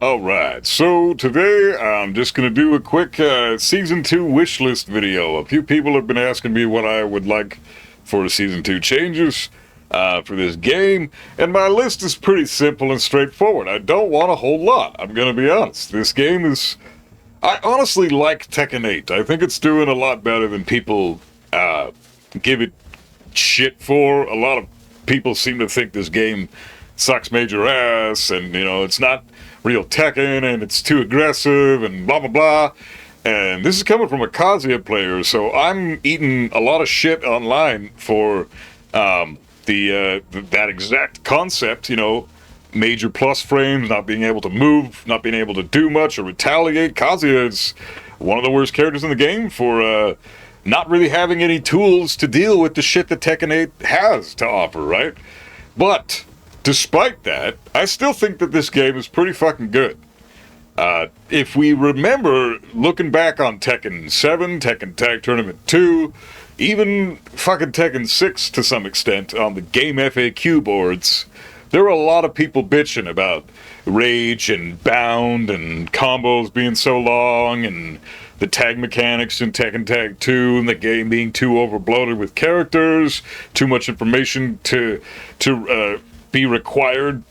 Alright, so today I'm just going to do a quick Season 2 wishlist video. A few people have been asking me what I would like for Season 2 changes for this game, and my list is pretty simple and straightforward. I don't want a whole lot, I'm going to be honest. This game is... I honestly like Tekken 8. I think it's doing a lot better than people give it shit for. A lot of people seem to think this game sucks major ass, and, you know, it's not real Tekken, and it's too aggressive, and blah, blah, blah. And this is coming from a Kazuya player, so I'm eating a lot of shit online for that exact concept, you know, major plus frames, not being able to move, not being able to do much or retaliate. Kazuya is one of the worst characters in the game for not really having any tools to deal with the shit that Tekken 8 has to offer, right? But despite that, I still think that this game is pretty fucking good. If we remember, looking back on Tekken 7, Tekken Tag Tournament 2, even fucking Tekken 6 to some extent on the game FAQ boards, there were a lot of people bitching about rage and bound and combos being so long and the tag mechanics in Tekken Tag 2 and the game being too overbloated with characters, too much information to be required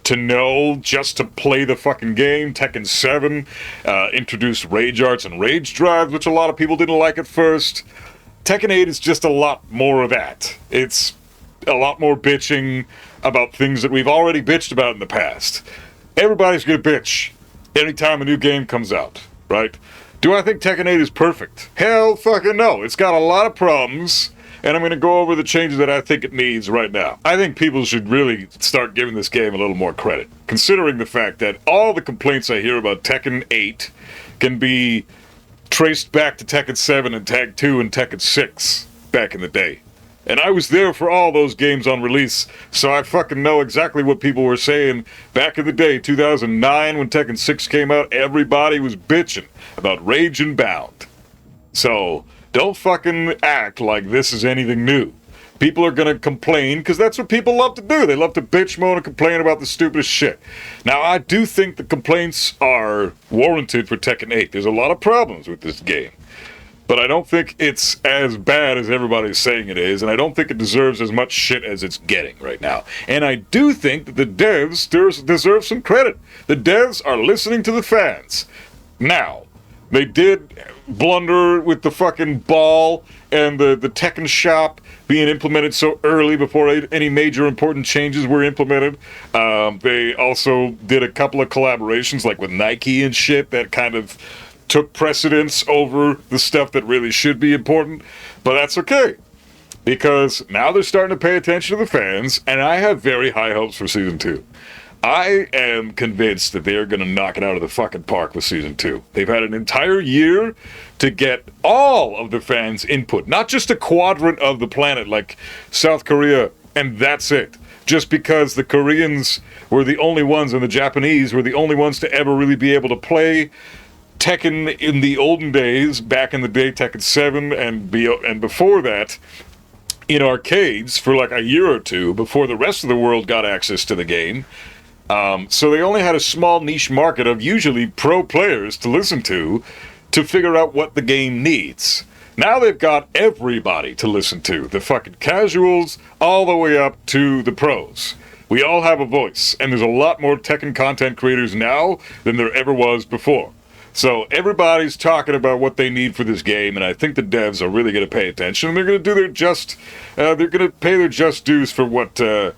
to know just to play the fucking game. Tekken 7 introduced rage arts and rage drives, which a lot of people didn't like at first. Tekken 8 is just a lot more of that. It's a lot more bitching about things that we've already bitched about in the past. Everybody's gonna bitch anytime a new game comes out, right? Do I think Tekken 8 is perfect? Hell fucking no. It's got a lot of problems, and I'm going to go over the changes that I think it needs right now. I think people should really start giving this game a little more credit, considering the fact that all the complaints I hear about Tekken 8 can be traced back to Tekken 7 and Tag 2 and Tekken 6 back in the day. And I was there for all those games on release, so I fucking know exactly what people were saying back in the day. 2009, when Tekken 6 came out, everybody was bitching about Rage and Bound. So don't fucking act like this is anything new. People are gonna complain, because that's what people love to do. They love to bitch, moan, and complain about the stupidest shit. Now, I do think the complaints are warranted for Tekken 8. There's a lot of problems with this game. But I don't think it's as bad as everybody's saying it is, and I don't think it deserves as much shit as it's getting right now. And I do think that the devs deserve some credit. The devs are listening to the fans. Now, they did blunder with the fucking ball and the Tekken shop being implemented so early before any major important changes were implemented. They also did a couple of collaborations, like with Nike and shit, that kind of took precedence over the stuff that really should be important. But that's okay, because now they're starting to pay attention to the fans, and I have very high hopes for Season 2. I am convinced that they are going to knock it out of the fucking park with Season 2. They've had an entire year to get all of the fans' input, not just a quadrant of the planet like South Korea, and that's it. Just because the Koreans were the only ones and the Japanese were the only ones to ever really be able to play Tekken in the olden days, back in the day, Tekken 7 and before that, in arcades for like a year or two before the rest of the world got access to the game. So they only had a small niche market of usually pro players to listen to figure out what the game needs. Now they've got everybody to listen to, the fucking casuals all the way up to the pros. We all have a voice, and there's a lot more Tekken content creators now than there ever was before. So everybody's talking about what they need for this game, and I think the devs are really going to pay attention. They're going to do their they're going to pay their just dues for what the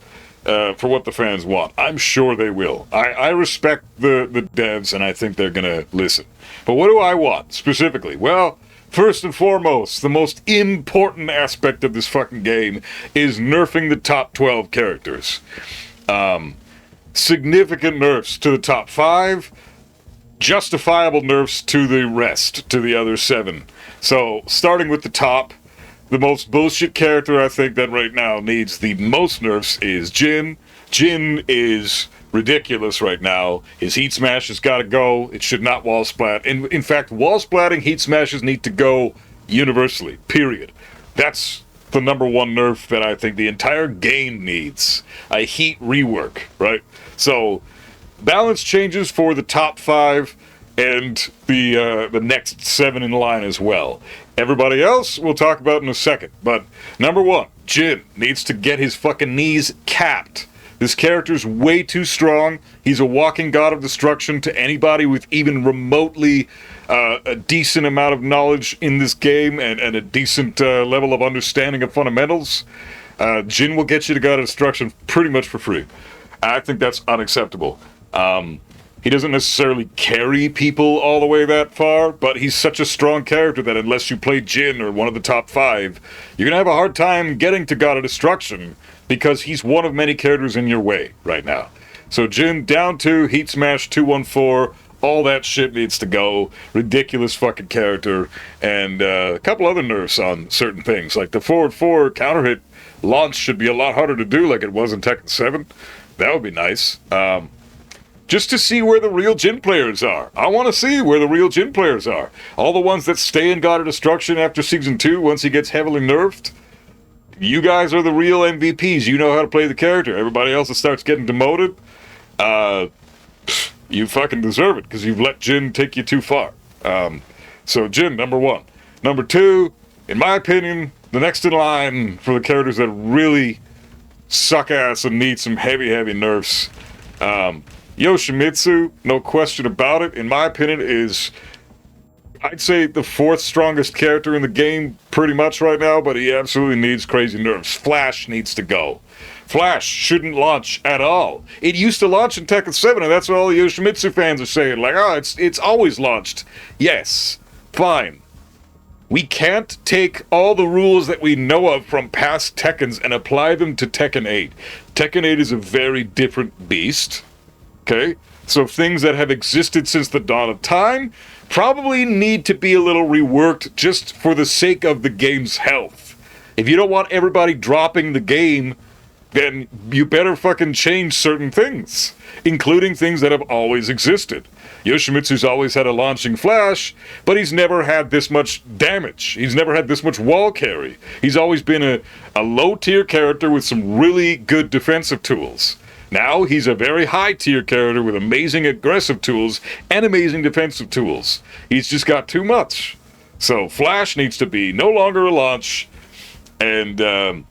fans want. I'm sure they will. I respect the devs, and I think they're going to listen. But what do I want specifically? Well, first and foremost, the most important aspect of this fucking game is nerfing the top 12 characters. Significant nerfs to the top 5. Justifiable nerfs to the rest, to the other 7. So, starting with the top, the most bullshit character I think that right now needs the most nerfs is Jin. Jin is ridiculous right now. His heat smash has got to go. It should not wall splat. In fact, wall splatting heat smashes need to go universally, period. That's the number one nerf that I think the entire game needs. A heat rework, right? So, balance changes for the top 5 and the next 7 in line as well. Everybody else we'll talk about in a second. But number 1, Jin needs to get his fucking knees capped. This character's way too strong. He's a walking god of destruction to anybody with even remotely a decent amount of knowledge in this game and a decent level of understanding of fundamentals. Jin will get you to god of destruction pretty much for free. I think that's unacceptable. He doesn't necessarily carry people all the way that far, but he's such a strong character that unless you play Jin or one of the top 5, you're going to have a hard time getting to God of Destruction because he's one of many characters in your way right now. So Jin down 2, Heat Smash 214, all that shit needs to go. Ridiculous fucking character. And a couple other nerfs on certain things, like the forward 4 counter hit launch should be a lot harder to do like it was in Tekken 7. That would be nice. Just to see where the real Jin players are. I want to see where the real Jin players are. All the ones that stay in God of Destruction after Season 2 once he gets heavily nerfed. You guys are the real MVPs. You know how to play the character. Everybody else that starts getting demoted, you fucking deserve it because you've let Jin take you too far. So Jin, number 1. Number 2, in my opinion, the next in line for the characters that really suck ass and need some heavy nerfs. Yoshimitsu, no question about it, in my opinion, is, I'd say, the 4th strongest character in the game pretty much right now, but he absolutely needs crazy nerfs. Flash needs to go. Flash shouldn't launch at all. It used to launch in Tekken 7, and that's what all the Yoshimitsu fans are saying. Like, oh, it's always launched. Yes, fine. We can't take all the rules that we know of from past Tekkens and apply them to Tekken 8. Tekken 8 is a very different beast. Okay, so things that have existed since the dawn of time probably need to be a little reworked just for the sake of the game's health. If you don't want everybody dropping the game, then you better fucking change certain things, including things that have always existed. Yoshimitsu's always had a launching flash, but he's never had this much damage. He's never had this much wall carry. He's always been a low-tier character with some really good defensive tools. Now he's a very high-tier character with amazing aggressive tools and amazing defensive tools. He's just got too much. So Flash needs to be no longer a launch, and you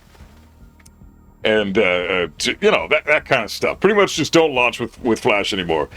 know, that kind of stuff. Pretty much just don't launch with Flash anymore.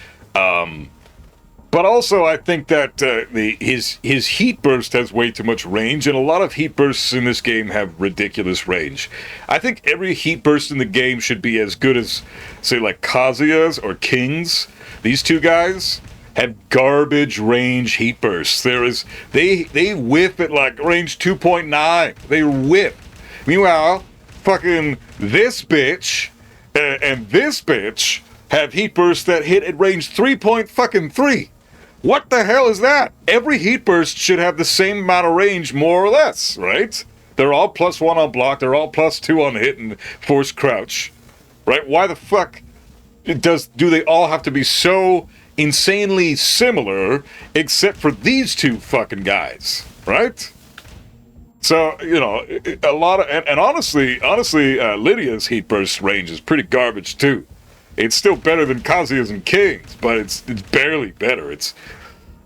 But also, I think that his heat burst has way too much range, and a lot of heat bursts in this game have ridiculous range. I think every heat burst in the game should be as good as, say, like Kazuya's or King's. These two guys have garbage range heat bursts. They whiff at like range 2.9. They whiff. Meanwhile, fucking this bitch and this bitch have heat bursts that hit at range 3.3. What the hell is that? Every heat burst should have the same amount of range, more or less, right? They're all +1 on block, they're all +2 on hit and force crouch, right? Why the fuck do they all have to be so insanely similar, except for these two fucking guys, right? So, you know, a lot of, and honestly, Lydia's heat burst range is pretty garbage too. It's still better than Kazuya's and King's, but it's barely better.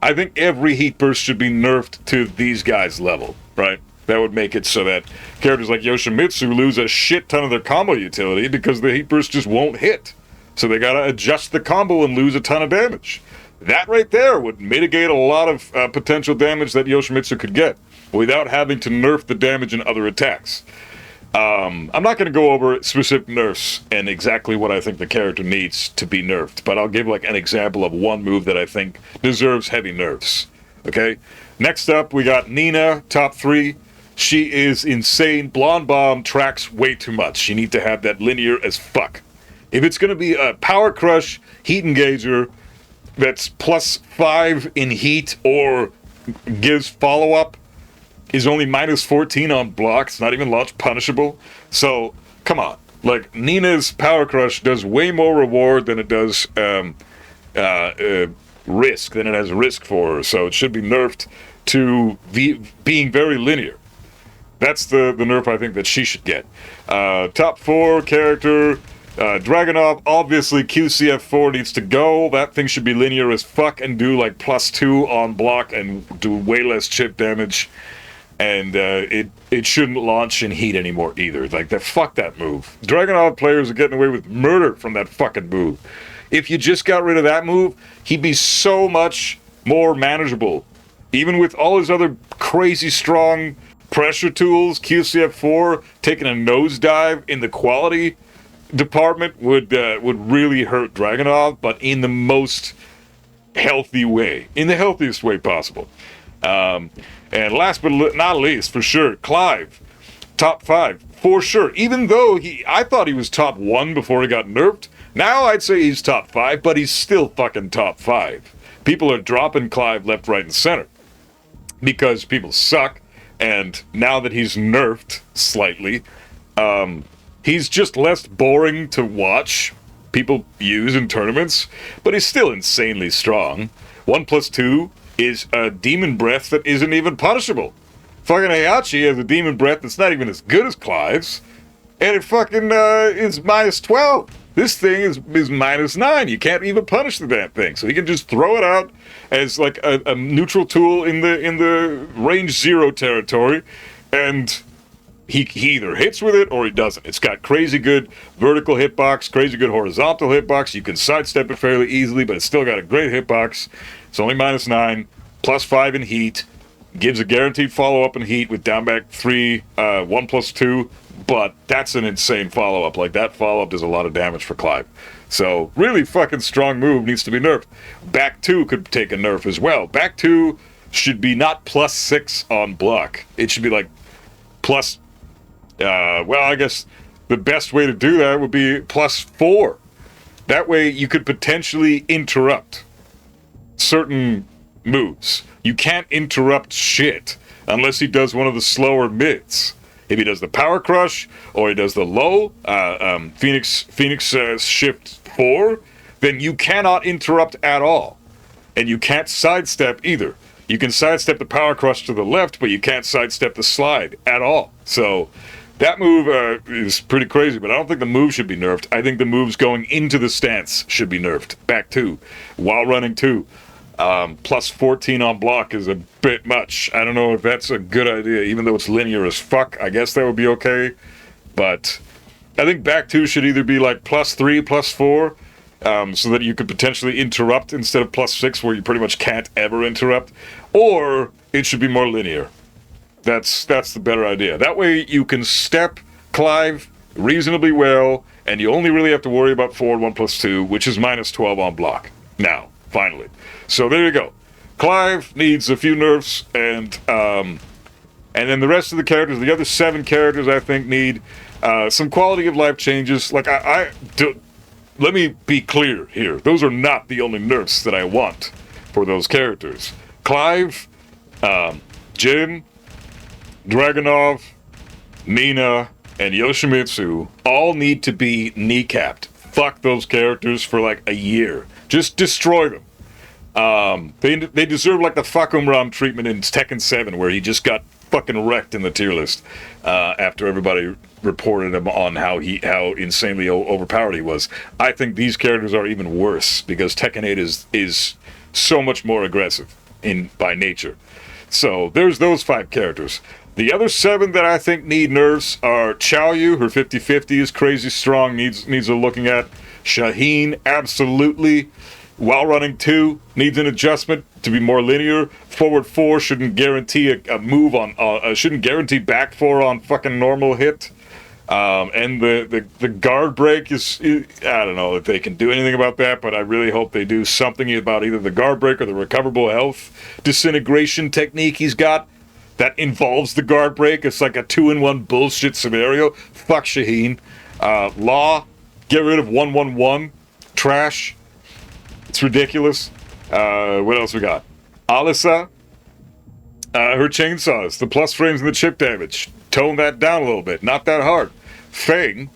I think every heat burst should be nerfed to these guys' level, right? That would make it so that characters like Yoshimitsu lose a shit ton of their combo utility because the heat burst just won't hit. So they gotta adjust the combo and lose a ton of damage. That right there would mitigate a lot of potential damage that Yoshimitsu could get without having to nerf the damage in other attacks. I'm not going to go over specific nerfs and exactly what I think the character needs to be nerfed, but I'll give like an example of one move that I think deserves heavy nerfs. Okay? Next up, we got Nina, top 3. She is insane. Blonde Bomb tracks way too much. You need to have that linear as fuck. If it's going to be a Power Crush Heat Engager that's +5 in heat or gives follow-up, is only -14 on blocks, not even launch punishable. So, come on. Like, Nina's Power Crush does way more reward than it does risk, than it has risk for her. So it should be nerfed to being very linear. That's the nerf I think that she should get. Top 4 character, Dragunov, obviously QCF4 needs to go. That thing should be linear as fuck and do like +2 on block and do way less chip damage. And it shouldn't launch in heat anymore either. Like, fuck that move. Dragunov players are getting away with murder from that fucking move. If you just got rid of that move, he'd be so much more manageable. Even with all his other crazy strong pressure tools, QCF4 taking a nosedive in the quality department would really hurt Dragunov, but in the most healthy way, in the healthiest way possible. And last but not least, for sure, Clive, top 5 for sure. Even though I thought he was top 1 before he got nerfed. Now I'd say he's top 5, but he's still fucking top 5. People are dropping Clive left, right, and center because people suck. And now that he's nerfed slightly, he's just less boring to watch people use in tournaments, but he's still insanely strong. 1+2 is a demon breath that isn't even punishable. Fucking Heihachi has a demon breath that's not even as good as Clive's, and it fucking is -12. This thing is -9. You can't even punish the damn thing, so he can just throw it out as like a neutral tool in the range 0 territory, and he either hits with it or he doesn't. It's got crazy good vertical hitbox, crazy good horizontal hitbox. You can sidestep it fairly easily, but it's still got a great hitbox. It's only -9, +5 in heat, gives a guaranteed follow-up in heat with down back 3, 1+2, but that's an insane follow-up. Like, that follow-up does a lot of damage for Clive. So, really fucking strong move, needs to be nerfed. Back 2 could take a nerf as well. Back 2 should be not +6 on block. It should be like well, I guess the best way to do that would be +4. That way you could potentially interrupt certain moves. You can't interrupt shit unless he does one of the slower mids. If he does the Power Crush or he does the low Phoenix Shift 4, then you cannot interrupt at all. And you can't sidestep either. You can sidestep the Power Crush to the left, but you can't sidestep the slide at all. So that move is pretty crazy, but I don't think the move should be nerfed. I think the moves going into the stance should be nerfed. Back 2, while running 2. +14 on block is a bit much. I don't know if that's a good idea, even though it's linear as fuck. I guess that would be okay. But I think back 2 should either be like +3, +4, so that you could potentially interrupt instead of +6, where you pretty much can't ever interrupt. Or it should be more linear. That's the better idea. That way you can step Clive reasonably well, and you only really have to worry about forward 1+2, which is -12 on block. Now, finally. So there you go. Clive needs a few nerfs, and then the rest of the characters, the other 7 characters, I think need some quality of life changes. Like, let me be clear here. Those are not the only nerfs that I want for those characters. Clive, Jin, Dragunov, Mina, and Yoshimitsu all need to be kneecapped. Fuck those characters for like a year. Just destroy them. They deserve like the Fakumram treatment in Tekken 7, where he just got fucking wrecked in the tier list after everybody reported him on how insanely overpowered he was. I think these characters are even worse because Tekken 8 is so much more aggressive by nature. So there's those 5 characters. The other 7 that I think need nerfs are Chaoyu, her 50/50 is crazy strong, needs a looking at. Shaheen, absolutely. While running 2 needs an adjustment to be more linear. Forward 4 shouldn't guarantee a move shouldn't guarantee back 4 on fucking normal hit. And the guard break is, I don't know if they can do anything about that, but I really hope they do something about either the guard break or the recoverable health disintegration technique he's got that involves the guard break. It's like a 2-in-1 bullshit scenario. Fuck Shaheen. Law, get rid of 111. Trash. It's ridiculous. What else we got? Alisa, her chainsaws, the plus frames and the chip damage. Tone that down a little bit. Not that hard. Fang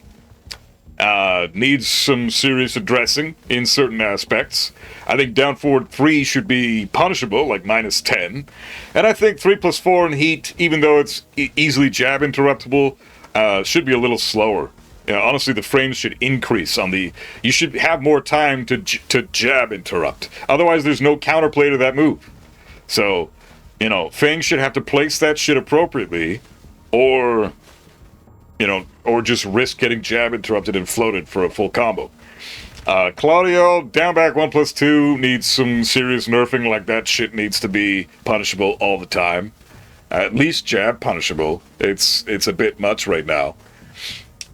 needs some serious addressing in certain aspects. I think down forward 3 should be punishable, like -10. And I think 3+4 in heat, even though it's easily jab interruptible, should be a little slower You know, honestly, the frames should increase on the... You should have more time to jab interrupt. Otherwise, there's no counterplay to that move. So, you know, Fang should have to place that shit appropriately, or, you know, or just risk getting jab interrupted and floated for a full combo. Claudio, down back 1+2, needs some serious nerfing. Like, that shit needs to be punishable all the time. At least jab punishable. It's a bit much right now.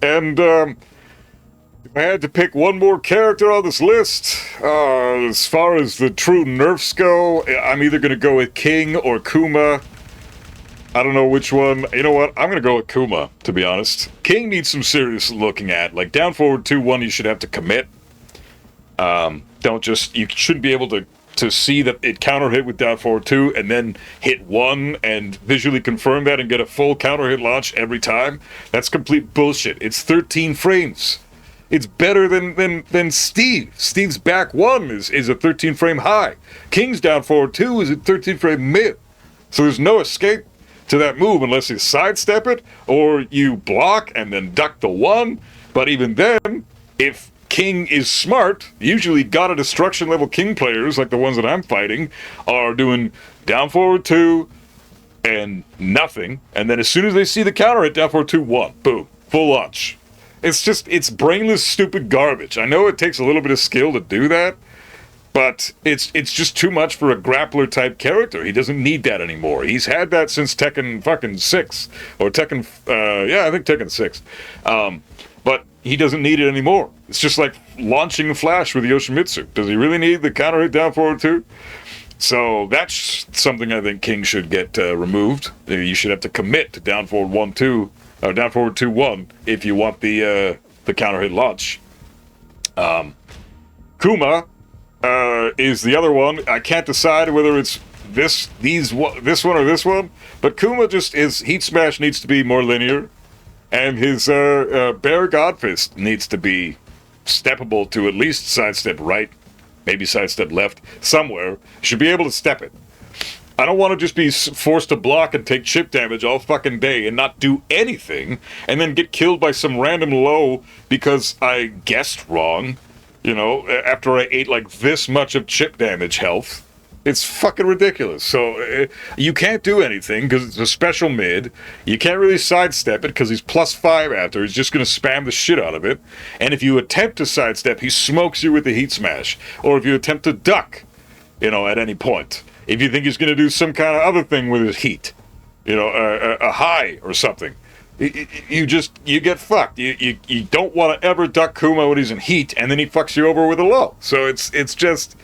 And, if I had to pick one more character on this list, as far as the true nerfs go, I'm either going to go with King or Kuma. I don't know which one. You know what? I'm going to go with Kuma, to be honest. King needs some serious looking at. Like, down forward 2-1, you should have to commit. Don't just... You shouldn't be able to see that it counter hit with down forward 2 and then hit 1 and visually confirm that and get a full counter hit launch every time. That's complete bullshit. It's 13 frames. It's better than Steve. Steve's back 1 is a 13 frame high. King's down forward 2 is a 13 frame mid. So there's no escape to that move unless you sidestep it or you block and then duck the 1. But even then, if King is smart, usually God of Destruction level King players, like the ones that I'm fighting, are doing down forward 2 and nothing, and then as soon as they see the counter hit, down forward 2, 1, boom, full launch. It's brainless, stupid garbage. I know it takes a little bit of skill to do that, but it's just too much for a grappler type character. He doesn't need that anymore. He's had that since Tekken fucking 6, or Tekken, yeah, I think Tekken 6. But he doesn't need it anymore. It's just like launching Flash with Yoshimitsu. Does he really need the counter hit down forward 2? So that's something I think King should get removed. You should have to commit to down forward 1-2, or down forward 2-1 if you want the counter hit launch. Kuma is the other one. I can't decide whether it's this one or this one, but Kuma his heat smash needs to be more linear. And his Bear Godfist needs to be steppable to at least sidestep right, maybe sidestep left, somewhere. Should be able to step it. I don't want to just be forced to block and take chip damage all fucking day and not do anything, and then get killed by some random low because I guessed wrong, you know, after I ate like this much of chip damage health. It's fucking ridiculous. So, you can't do anything because it's a special mid. You can't really sidestep it because he's +5 after. He's just going to spam the shit out of it. And if you attempt to sidestep, he smokes you with the heat smash. Or if you attempt to duck, you know, at any point. If you think he's going to do some kind of other thing with his heat, you know, a high or something, you get fucked. You don't want to ever duck Kuma when he's in heat, and then he fucks you over with a low. So it's just...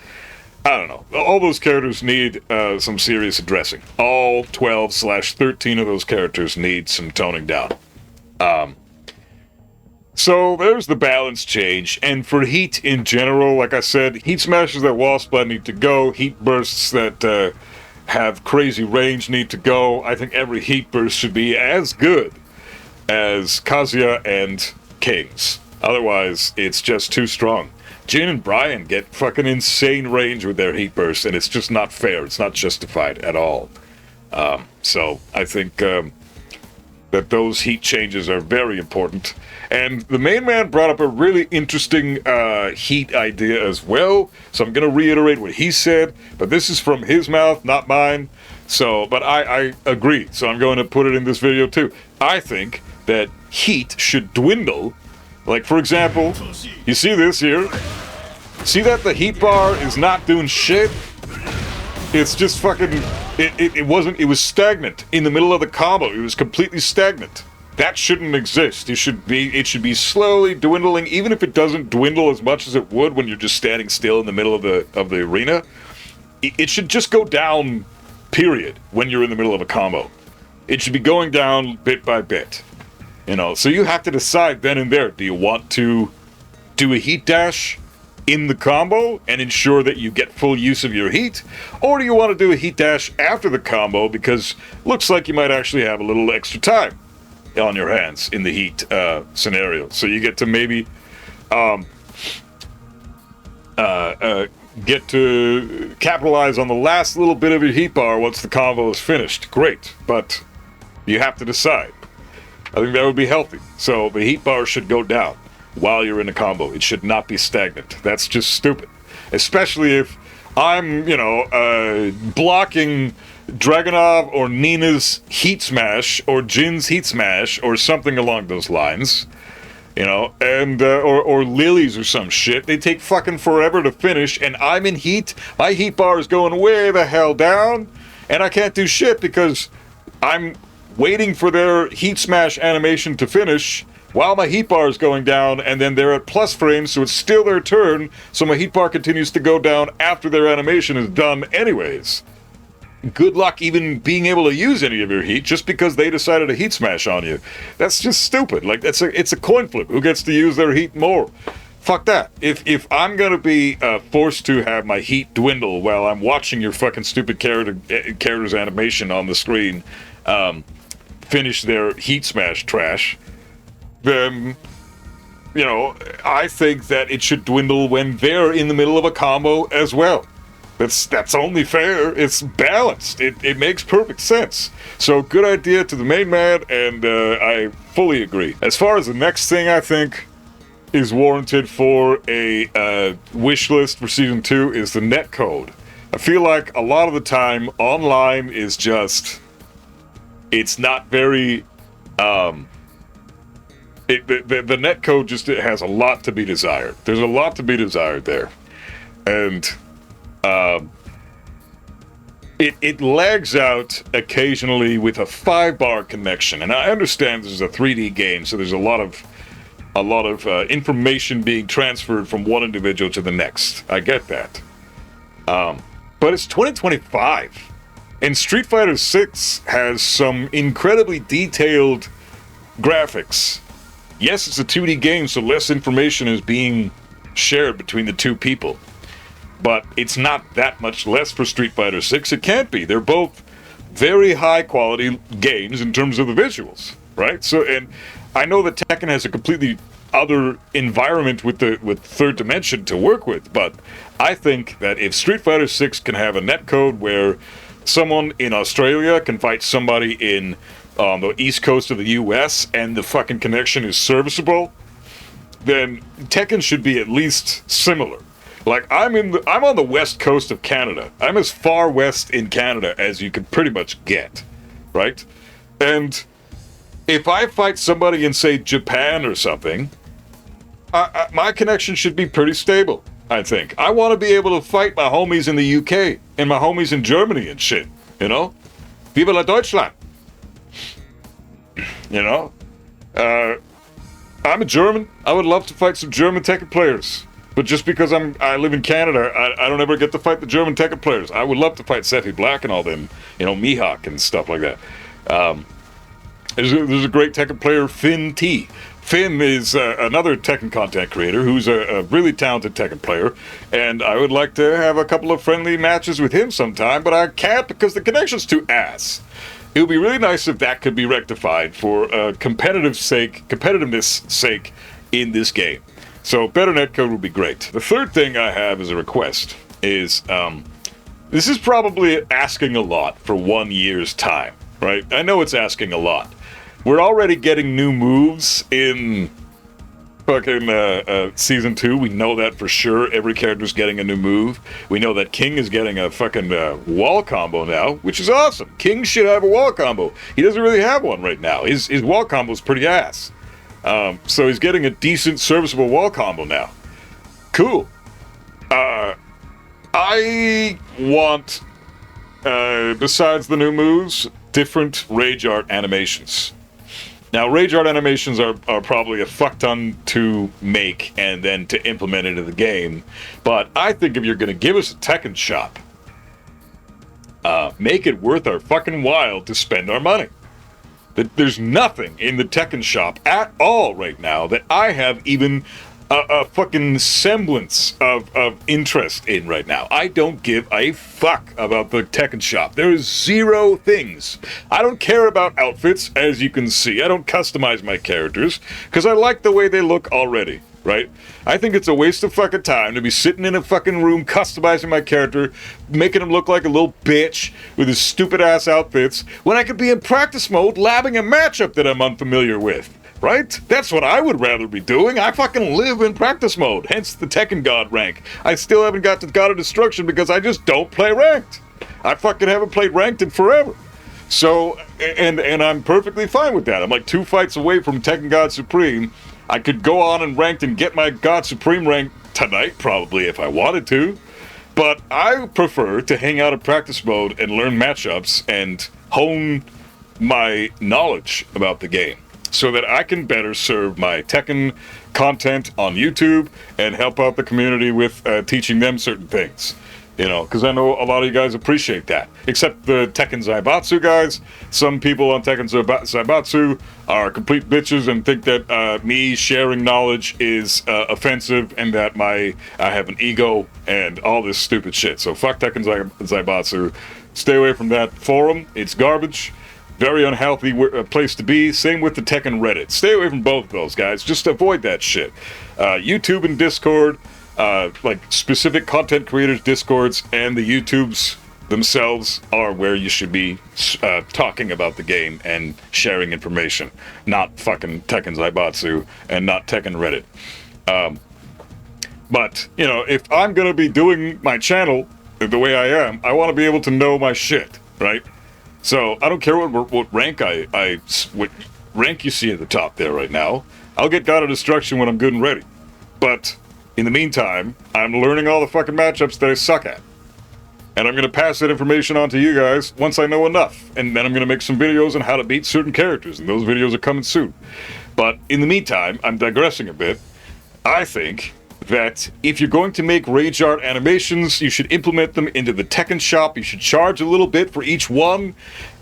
I don't know. All those characters need some serious addressing. All 12/13 of those characters need some toning down. So there's the balance change. And for heat in general, like I said, heat smashes that wall splat need to go. Heat bursts that have crazy range need to go. I think every heat burst should be as good as Kazuya and King's. Otherwise, it's just too strong. Jin and Brian get fucking insane range with their heat bursts, and it's just not fair. It's not justified at all. So I think that those heat changes are very important. And the main man brought up a really interesting heat idea as well. So I'm going to reiterate what he said, but this is from his mouth, not mine. So, but I agree. So I'm going to put it in this video too. I think that heat should dwindle. Like, for example, you see this here? See that the heat bar is not doing shit? It's just fucking... It was stagnant in the middle of the combo. It was completely stagnant. That shouldn't exist. It should be slowly dwindling, even if it doesn't dwindle as much as it would when you're just standing still in the middle of the arena. It should just go down, period, when you're in the middle of a combo. It should be going down bit by bit. You know, so you have to decide then and there, do you want to do a heat dash in the combo and ensure that you get full use of your heat? Or do you want to do a heat dash after the combo because looks like you might actually have a little extra time on your hands in the heat scenario. So you get to maybe get to capitalize on the last little bit of your heat bar once the combo is finished. Great, but you have to decide. I think that would be healthy. So the heat bar should go down while you're in a combo. It should not be stagnant. That's just stupid. Especially if I'm, blocking Dragunov or Nina's heat smash or Jin's heat smash or something along those lines. And or Lily's or some shit. They take fucking forever to finish, and I'm in heat. My heat bar is going way the hell down, and I can't do shit because I'm waiting for their heat smash animation to finish while my heat bar is going down, and then they're at plus frames, so it's still their turn, so my heat bar continues to go down after their animation is done anyways. Good luck even being able to use any of your heat just because they decided to heat smash on you. That's just stupid. Like, it's a coin flip. Who gets to use their heat more? Fuck that. If I'm gonna be forced to have my heat dwindle while I'm watching your fucking stupid character's animation on the screen finish their heat smash trash, then I think that it should dwindle when they're in the middle of a combo as well. That's only fair. It's balanced. It makes perfect sense. So good idea to the main man, and I fully agree. As far as the next thing I think is warranted for a wish list for Season 2 is the netcode. I feel like a lot of the time online is just... It's not very... the netcode just has a lot to be desired. There's a lot to be desired there. And... It lags out occasionally with a 5-bar connection, and I understand this is a 3D game, so there's a lot of information being transferred from one individual to the next. I get that, but it's 2025, and Street Fighter 6 has some incredibly detailed graphics. Yes, it's a 2D game, so less information is being shared between the two people. But it's not that much less for Street Fighter 6. It can't be. They're both very high quality games in terms of the visuals, right? So, and I know that Tekken has a completely other environment with Third Dimension to work with, but I think that if Street Fighter 6 can have a netcode where someone in Australia can fight somebody in the east coast of the US and the fucking connection is serviceable, then Tekken should be at least similar. Like, I'm on the west coast of Canada. I'm as far west in Canada as you can pretty much get, right? And if I fight somebody in, say, Japan or something, my connection should be pretty stable, I think. I want to be able to fight my homies in the UK and my homies in Germany and shit, Viva la Deutschland! I'm a German. I would love to fight some German Tekken players. But just because I live in Canada, I don't ever get to fight the German Tekken players. I would love to fight Sephi Black and all them, Mihawk and stuff like that. There's a great Tekken player, Finn T. Finn is another Tekken content creator who's a really talented Tekken player, and I would like to have a couple of friendly matches with him sometime, but I can't because the connection's too ass. It would be really nice if that could be rectified for competitiveness sake in this game. So better netcode would be great. The third thing I have as a request is, this is probably asking a lot for 1 year's time, right? I know it's asking a lot. We're already getting new moves in fucking Season 2. We know that for sure. Every character's getting a new move. We know that King is getting a fucking wall combo now, which is awesome. King should have a wall combo. He doesn't really have one right now. His wall combo is pretty ass. So he's getting a decent, serviceable wall combo now. Cool. I want, besides the new moves, different rage art animations. Now, rage art animations are probably a fuck ton to make and then to implement into the game. But I think if you're going to give us a Tekken shop, make it worth our fucking while to spend our money. That there's nothing in the Tekken shop at all right now that I have even a fucking semblance of interest in right now. I don't give a fuck about the Tekken shop. There is zero things. I don't care about outfits, as you can see. I don't customize my characters, because I like the way they look already. right? I think it's a waste of fucking time to be sitting in a fucking room customizing my character, making him look like a little bitch with his stupid ass outfits, when I could be in practice mode labbing a matchup that I'm unfamiliar with, right? That's what I would rather be doing. I fucking live in practice mode, hence the Tekken God rank. I still haven't got to God of Destruction because I just don't play ranked. I fucking haven't played ranked in forever. So, and I'm perfectly fine with that. I'm like 2 fights away from Tekken God Supreme. I could go on and ranked and get my God Supreme rank tonight, probably, if I wanted to. But I prefer to hang out in practice mode and learn matchups and hone my knowledge about the game so that I can better serve my Tekken content on YouTube and help out the community with teaching them certain things. You know, because I know a lot of you guys appreciate that. Except the Tekken Zaibatsu guys. Some people on Tekken Zaibatsu are complete bitches and think that me sharing knowledge is offensive and that I have an ego and all this stupid shit. So fuck Tekken Zaibatsu. Stay away from that forum. It's garbage. Very unhealthy place to be. Same with the Tekken Reddit. Stay away from both of those guys. Just avoid that shit. YouTube and Discord. Like specific content creators Discords and the YouTubes themselves are where you should be talking about the game and sharing information, not fucking Tekken Zaibatsu and not Tekken Reddit. But, you know, if I'm gonna be doing my channel the way I am, I want to be able to know my shit, right? So I don't care what rank what rank you see at the top there right now. I'll get God of Destruction when I'm good and ready. But in the meantime, I'm learning all the fucking matchups that I suck at. And I'm going to pass that information on to you guys once I know enough. And then I'm going to make some videos on how to beat certain characters, and those videos are coming soon. But in the meantime, I'm digressing a bit. I think that if you're going to make rage art animations, you should implement them into the Tekken shop. You should charge a little bit for each one.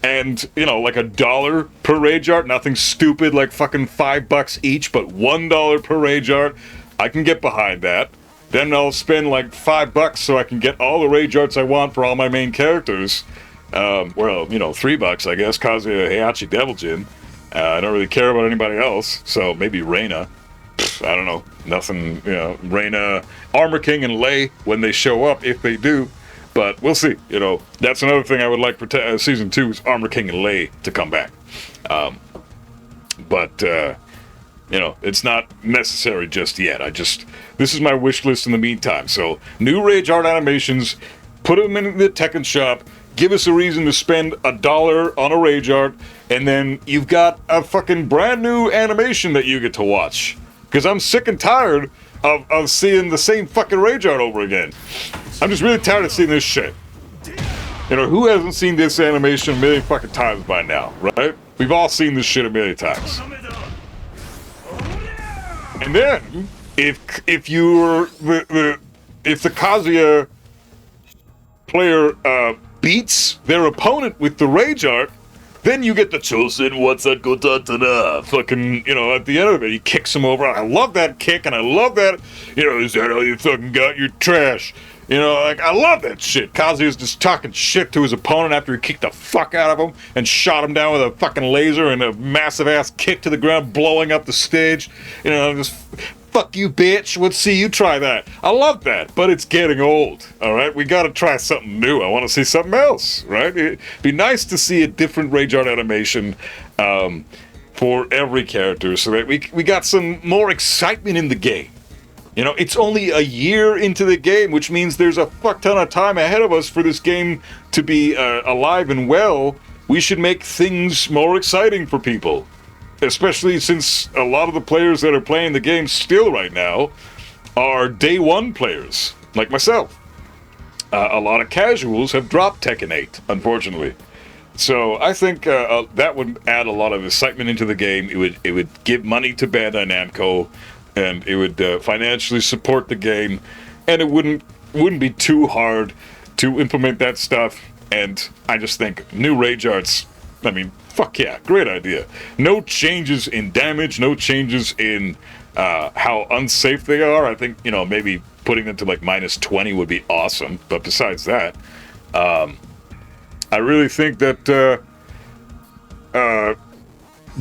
And, you know, like $1 per rage art. Nothing stupid like fucking $5 each, but $1 per rage art. I can get behind that. Then I'll spend like $5 so I can get all the rage arts I want for all my main characters. Well, you know, $3, I guess. Kazuya, Heihachi, Devil Jin. I don't really care about anybody else, so maybe Reina. I don't know. Nothing, you know, Reina, Armor King, and Lei when they show up, if they do. But we'll see. You know, that's another thing I would like for Season 2 is Armor King and Lei to come back. You know, it's not necessary just yet. This is my wish list in the meantime. So, new rage art animations, put them in the Tekken shop, give us a reason to spend $1 on a rage art, and then you've got a fucking brand new animation that you get to watch. Because I'm sick and tired of seeing the same fucking rage art over again. I'm just really tired of seeing this shit. You know, who hasn't seen this animation a million fucking times by now, right? We've all seen this shit a million times. And then, if the Kazuya player beats their opponent with the rage art, then you get the Chosen what's that Gotatana fucking, you know, at the end of it, he kicks him over. I love that kick, and I love that, you know, is that how you fucking got your trash? You know, like, I love that shit. Kazuya's just talking shit to his opponent after he kicked the fuck out of him and shot him down with a fucking laser and a massive ass kick to the ground, blowing up the stage. You know, just, fuck you, bitch. Let's see you try that. I love that, but it's getting old, all right? We gotta try something new. I want to see something else, right? It'd be nice to see a different rage art animation for every character so that we got some more excitement in the game. You know, it's only a year into the game, which means there's a fuck ton of time ahead of us for this game to be alive and well. We should make things more exciting for people. Especially since a lot of the players that are playing the game still right now are day one players, like myself. A lot of casuals have dropped Tekken 8, unfortunately. So I think that would add a lot of excitement into the game. It would give money to Bandai Namco, and it would financially support the game, and it wouldn't be too hard to implement that stuff. And I just think new rage arts, I mean, fuck yeah, great idea. No changes in damage, no changes in how unsafe they are. I think, you know, maybe putting them to like -20 would be awesome. But besides that, I really think that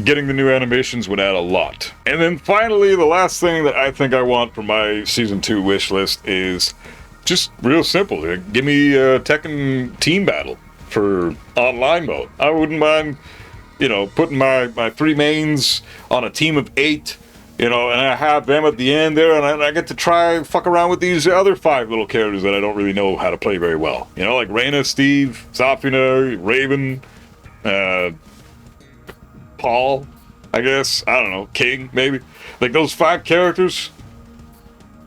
getting the new animations would add a lot. And then finally, the last thing that I think I want for my Season 2 wish list is just real simple. Give me a Tekken team battle for online mode. I wouldn't mind, putting my 3 mains on a team of 8, and I have them at the end there, and I get to try fuck around with these other 5 little characters that I don't really know how to play very well. Like Reina, Steve, Zafina, Raven, Paul, I guess. I don't know. King, maybe. Like those 5 characters,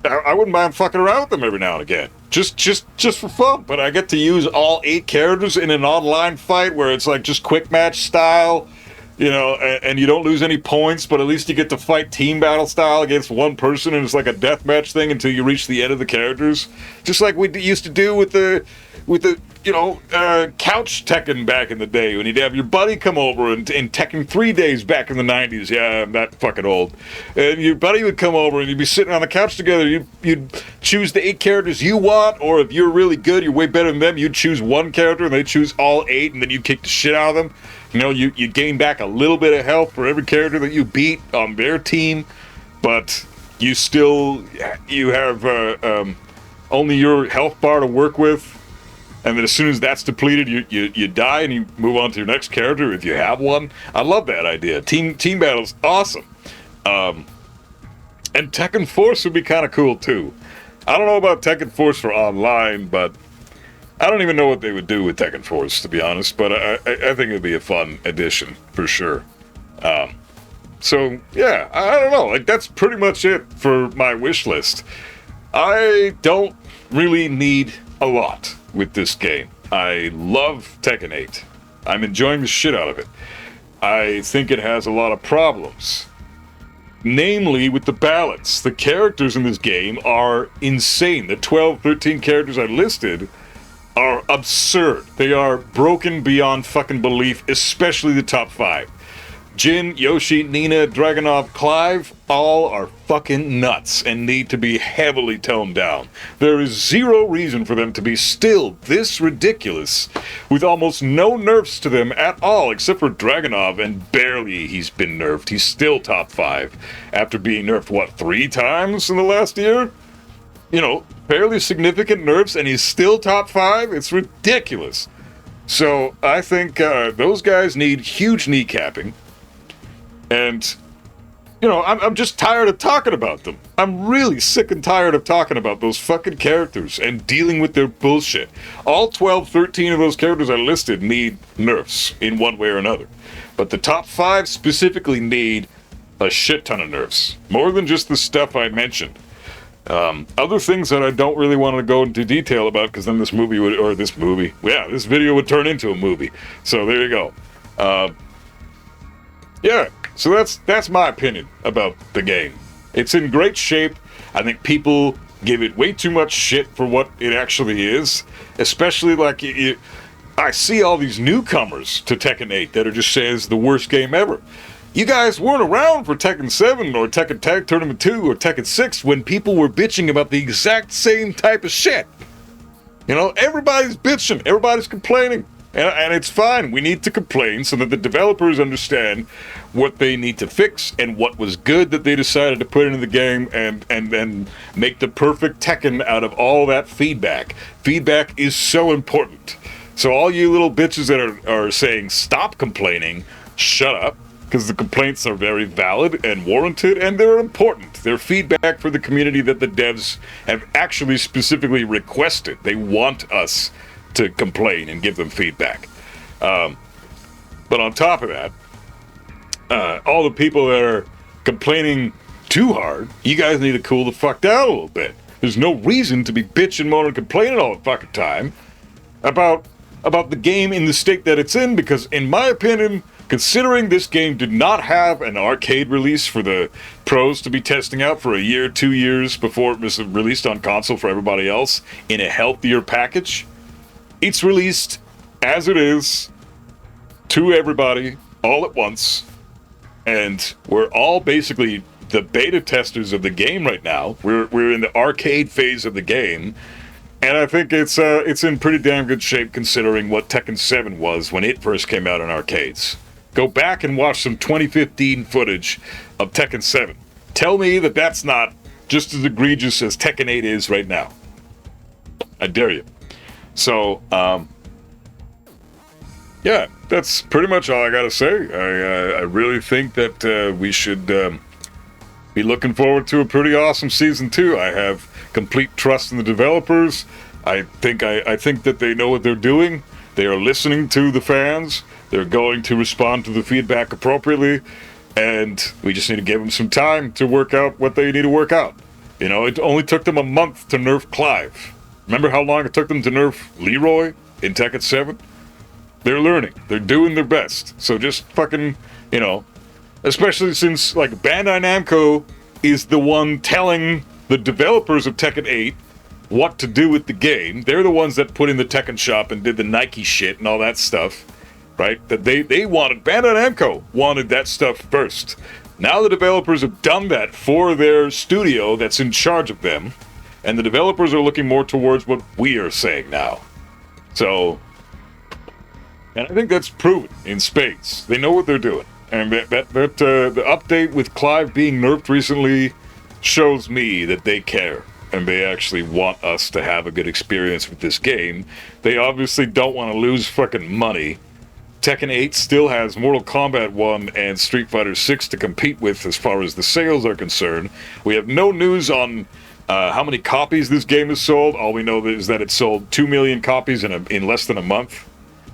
I wouldn't mind fucking around with them every now and again. Just for fun. But I get to use all 8 characters in an online fight where it's like just quick match style, and you don't lose any points, but at least you get to fight team battle style against one person, and it's like a deathmatch thing until you reach the end of the characters. Just like we used to do with the couch Tekken back in the day, when you'd have your buddy come over in Tekken 3 days back in the 90s. Yeah, I'm that fucking old. And your buddy would come over and you'd be sitting on the couch together. You'd choose the 8 characters you want, or if you're really good, you're way better than them, you'd choose one character and they'd choose all 8, and then you'd kick the shit out of them. You gain back a little bit of health for every character that you beat on their team, but you have only your health bar to work with. And then as soon as that's depleted, you die and you move on to your next character if you have one. I love that idea. Team battle's awesome. And Tekken Force would be kind of cool too. I don't know about Tekken Force for online, but I don't even know what they would do with Tekken Force, to be honest. But I think it'd be a fun addition for sure. So yeah, I don't know. Like that's pretty much it for my wish list. I don't really need a lot with this game. I love Tekken 8. I'm enjoying the shit out of it. I think it has a lot of problems. Namely, with the balance. The characters in this game are insane. The 12, 13 characters I listed are absurd. They are broken beyond fucking belief, especially the top 5. Jin, Yoshi, Nina, Dragunov, Clive, all are fucking nuts and need to be heavily toned down. There is zero reason for them to be still this ridiculous, with almost no nerfs to them at all, except for Dragunov, and barely he's been nerfed. He's still top 5, after being nerfed, 3 times in the last year? Fairly significant nerfs, and he's still top 5? It's ridiculous. So, I think those guys need huge kneecapping. And, I'm just tired of talking about them. I'm really sick and tired of talking about those fucking characters and dealing with their bullshit. All 12, 13 of those characters I listed need nerfs in one way or another. But the top 5 specifically need a shit ton of nerfs. More than just the stuff I mentioned. Other things that I don't really want to go into detail about, because then this video would turn into a movie. So there you go. Yeah. So that's my opinion about the game. It's in great shape. I think people give it way too much shit for what it actually is. Especially like I see all these newcomers to Tekken 8 that are just saying it's the worst game ever. You guys weren't around for Tekken 7 or Tekken Tag Tournament 2 or Tekken 6 when people were bitching about the exact same type of shit. Everybody's bitching. Everybody's complaining. And it's fine. We need to complain so that the developers understand what they need to fix and what was good that they decided to put into the game, and then make the perfect Tekken out of all that feedback. Feedback is so important. So all you little bitches that are saying stop complaining, shut up, because the complaints are very valid and warranted, and they're important. They're feedback for the community that the devs have actually specifically requested. They want us to complain and give them feedback. But on top of that, all the people that are complaining too hard, you guys need to cool the fuck down a little bit. There's no reason to be bitching, moaning, and complaining all the fucking time about the game in the state that it's in, because in my opinion, considering this game did not have an arcade release for the pros to be testing out for a year, 2 years before it was released on console for everybody else in a healthier package, it's released as it is to everybody all at once, and we're all basically the beta testers of the game right now. We're in the arcade phase of the game, and I think it's in pretty damn good shape considering what Tekken 7 was when it first came out in arcades. Go back and watch some 2015 footage of Tekken 7. Tell me that that's not just as egregious as Tekken 8 is right now. I dare you. So, yeah, that's pretty much all I gotta say. I really think that we should be looking forward to a pretty awesome season 2. I have complete trust in the developers. I think that they know what they're doing. They are listening to the fans. They're going to respond to the feedback appropriately, and we just need to give them some time to work out what they need to work out. You know, it only took them a month to nerf Clive. Remember how long it took them to nerf Leroy in Tekken 7? They're learning. They're doing their best. So just fucking, you know, especially since, like, Bandai Namco is the one telling the developers of Tekken 8 what to do with the game. They're the ones that put in the Tekken shop and did the Nike shit and all that stuff. Right? That they wanted, Bandai Namco wanted that stuff first. Now the developers have done that for their studio that's in charge of them, and the developers are looking more towards what we are saying now. So, and I think that's proven in spades. They know what they're doing. And the update with Clive being nerfed recently shows me that they care. And they actually want us to have a good experience with this game. They obviously don't want to lose fucking money. Tekken 8 still has Mortal Kombat 1 and Street Fighter 6 to compete with as far as the sales are concerned. We have no news on how many copies this game has sold. All we know is that it sold 2 million copies in less than a month.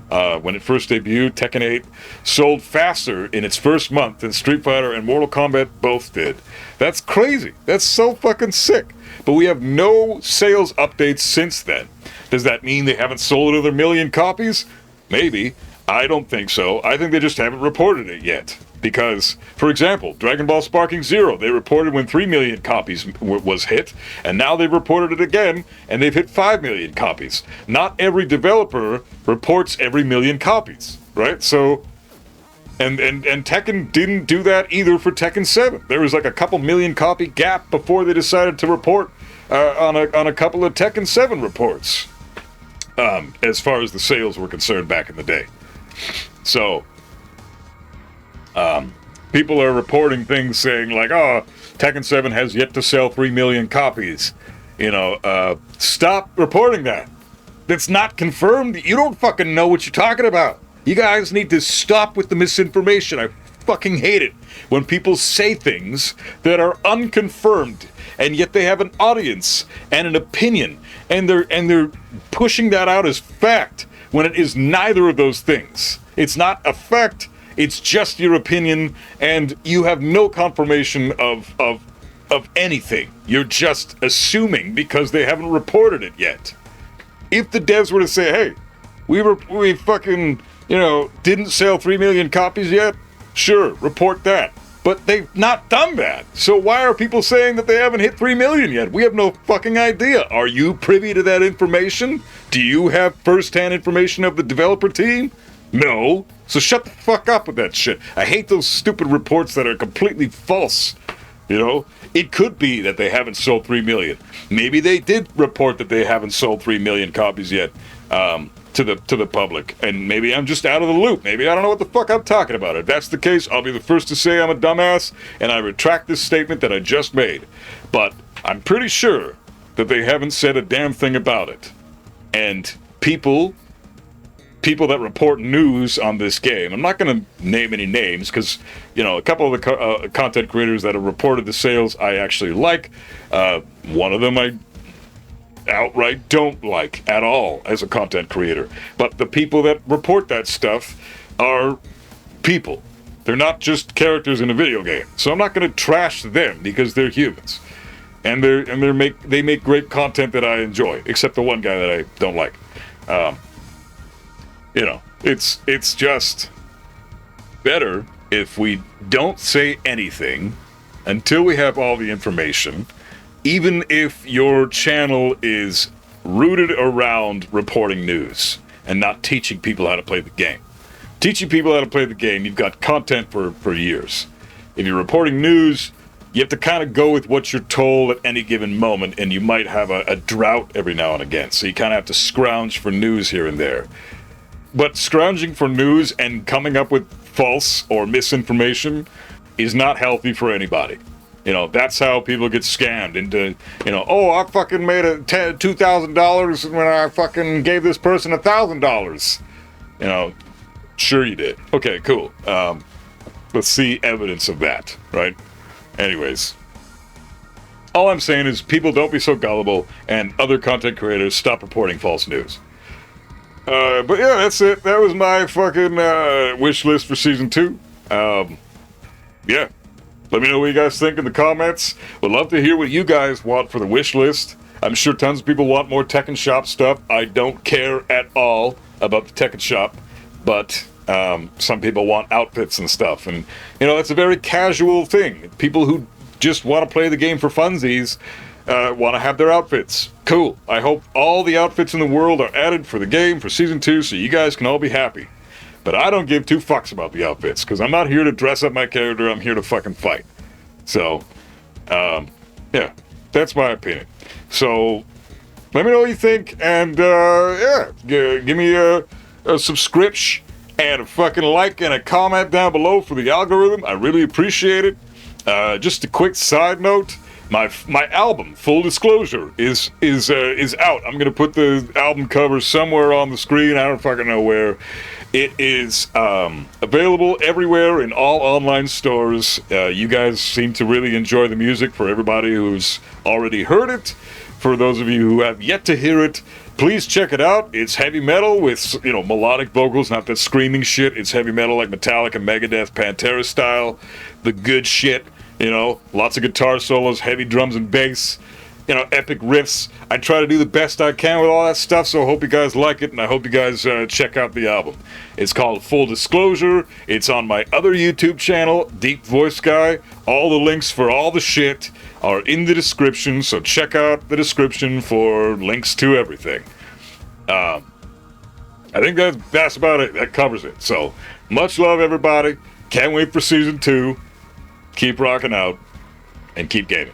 When it first debuted, Tekken 8 sold faster in its first month than Street Fighter and Mortal Kombat both did. That's crazy. That's so fucking sick. But we have no sales updates since then. Does that mean they haven't sold another million copies? Maybe. I don't think so. I think they just haven't reported it yet. Because, for example, Dragon Ball Sparking Zero, they reported when 3 million copies was hit, and now they've reported it again, and they've hit 5 million copies. Not every developer reports every million copies, right? So, and Tekken didn't do that either for Tekken 7. There was like a couple million copy gap before they decided to report on a couple of Tekken 7 reports, as far as the sales were concerned back in the day. So, people are reporting things saying like, oh, Tekken 7 has yet to sell 3 million copies. You know, stop reporting that. That's not confirmed. You don't fucking know what you're talking about. You guys need to stop with the misinformation. I fucking hate it when people say things that are unconfirmed, and yet they have an audience and an opinion, and they're pushing that out as fact. When it is neither of those things. It's not a fact, it's just your opinion, and you have no confirmation of anything. You're just assuming because they haven't reported it yet. If the devs were to say, hey, we fucking, you know, didn't sell 3 million copies yet, sure, report that. But they've not done that. So why are people saying that they haven't hit 3 million yet? We have no fucking idea. Are you privy to that information? Do you have first-hand information of the developer team? No. So shut the fuck up with that shit. I hate those stupid reports that are completely false. You know? It could be that they haven't sold 3 million. Maybe they did report that they haven't sold 3 million copies yet. To the public, and maybe I'm just out of the loop. Maybe I don't know what the fuck I'm talking about. If that's the case, I'll be the first to say I'm a dumbass, and I retract this statement that I just made. But I'm pretty sure that they haven't said a damn thing about it. And people that report news on this game, I'm not going to name any names, because, you know, a couple of the content creators that have reported the sales I actually like. One of them I outright don't like at all as a content creator. But the people that report that stuff are people. They're not just characters in a video game. So I'm not going to trash them because they're humans. And they make great content that I enjoy, except the one guy that I don't like. You know, it's just better if we don't say anything until we have all the information. Even if your channel is rooted around reporting news and not teaching people how to play the game. Teaching people how to play the game, you've got content for years. If you're reporting news, you have to kind of go with what you're told at any given moment, and you might have a drought every now and again. So you kind of have to scrounge for news here and there. But scrounging for news and coming up with false or misinformation is not healthy for anybody. You know, that's how people get scammed into, you know, oh, I fucking made $2,000 when I fucking gave this person $1,000. You know, sure you did. Okay, cool. Let's see evidence of that, right? Anyways, all I'm saying is people don't be so gullible, and other content creators stop reporting false news. But yeah, that's it. That was my fucking wish list for season 2. Yeah. Let me know what you guys think in the comments. Would love to hear what you guys want for the wish list. I'm sure tons of people want more Tekken Shop stuff. I don't care at all about the Tekken Shop, but some people want outfits and stuff. And, you know, it's a very casual thing. People who just want to play the game for funsies want to have their outfits. Cool. I hope all the outfits in the world are added for the game for Season 2 so you guys can all be happy. But I don't give 2 fucks about the outfits, because I'm not here to dress up my character, I'm here to fucking fight. So, yeah, that's my opinion. So, let me know what you think, and, yeah, give me a subscription, and a fucking like, and a comment down below for the algorithm. I really appreciate it. Just a quick side note, my album, full disclosure, is out. I'm gonna put the album cover somewhere on the screen, I don't fucking know where. It is available everywhere in all online stores. You guys seem to really enjoy the music. For everybody who's already heard it, for those of you who have yet to hear it, please check it out. It's heavy metal with, you know, melodic vocals, not that screaming shit. It's heavy metal like Metallica, Megadeth, Pantera style. The good shit, you know, lots of guitar solos, heavy drums and bass. You know, epic riffs. I try to do the best I can with all that stuff, so I hope you guys like it, and I hope you guys check out the album. It's called Full Disclosure. It's on my other YouTube channel, Deep Voice Guy. All the links for all the shit are in the description, so check out the description for links to everything. I think that's about it. That covers it. So, much love, everybody. Can't wait for Season 2. Keep rocking out, and keep gaming.